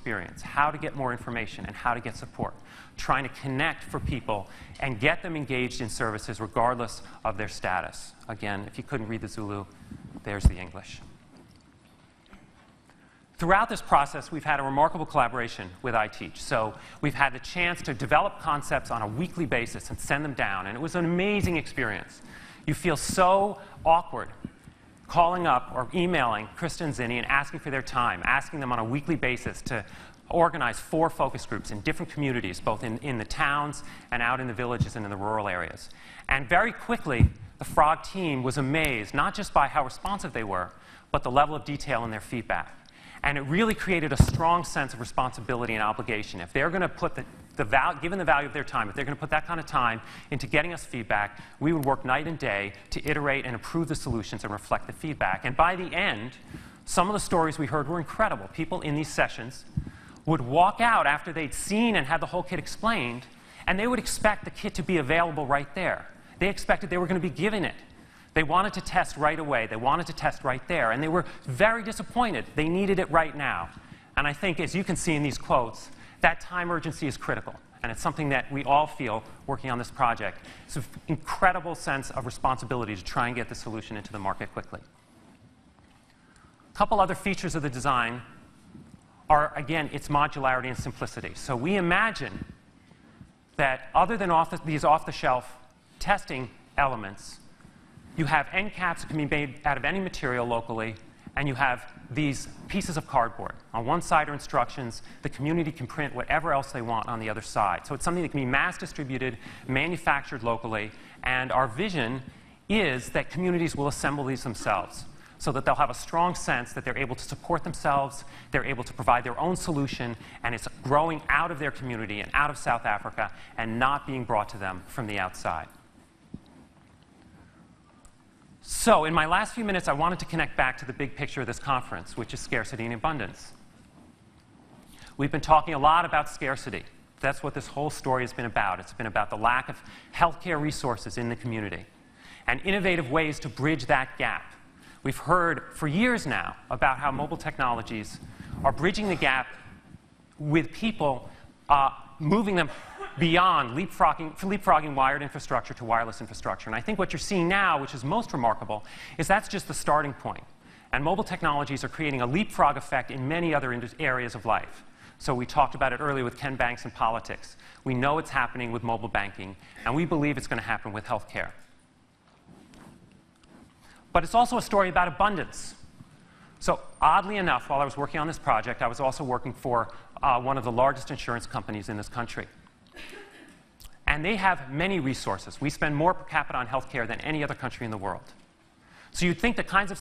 experience, how to get more information, and how to get support. Trying to connect for people and get them engaged in services regardless of their status. Again, if you couldn't read the Zulu, there's the English. Throughout this process, we've had a remarkable collaboration with iTeach. So we've had the chance to develop concepts on a weekly basis and send them down, and it was an amazing experience. You feel so awkward calling up or emailing Krista and Zinni and asking for their time, asking them on a weekly basis to organize 4 focus groups in different communities, both in the towns and out in the villages and in the rural areas. And very quickly, the Frog team was amazed, not just by how responsive they were, but the level of detail in their feedback. And it really created a strong sense of responsibility and obligation. If they're going to put given the value of their time, if they're going to put that kind of time into getting us feedback, we would work night and day to iterate and improve the solutions and reflect the feedback. And by the end, some of the stories we heard were incredible. People in these sessions would walk out after they'd seen and had the whole kit explained, and they would expect the kit to be available right there. They expected they were going to be given it. They wanted to test right away. They wanted to test right there. And they were very disappointed. They needed it right now. And I think, as you can see in these quotes, that time urgency is critical. And it's something that we all feel working on this project. It's an incredible sense of responsibility to try and get the solution into the market quickly. A couple other features of the design are, again, its modularity and simplicity. So we imagine that other than these off-the-shelf testing elements, you have end caps that can be made out of any material locally, and you have these pieces of cardboard. On one side are instructions. The community can print whatever else they want on the other side. So it's something that can be mass distributed, manufactured locally, and our vision is that communities will assemble these themselves so that they'll have a strong sense that they're able to support themselves, they're able to provide their own solution, and it's growing out of their community and out of South Africa and not being brought to them from the outside. So in my last few minutes, I wanted to connect back to the big picture of this conference, which is scarcity and abundance. We've been talking a lot about scarcity. That's what this whole story has been about. It's been about the lack of healthcare resources in the community and innovative ways to bridge that gap. We've heard for years now about how mobile technologies are bridging the gap with people, moving them beyond leapfrogging wired infrastructure to wireless infrastructure. And I think what you're seeing now, which is most remarkable, is that's just the starting point. And mobile technologies are creating a leapfrog effect in many other areas of life. So we talked about it earlier with Ken Banks and politics. We know it's happening with mobile banking, and we believe it's going to happen with healthcare. But it's also a story about abundance. So oddly enough, while I was working on this project, I was also working for one of the largest insurance companies in this country. And they have many resources. We spend more per capita on healthcare than any other country in the world. So you'd think the kinds of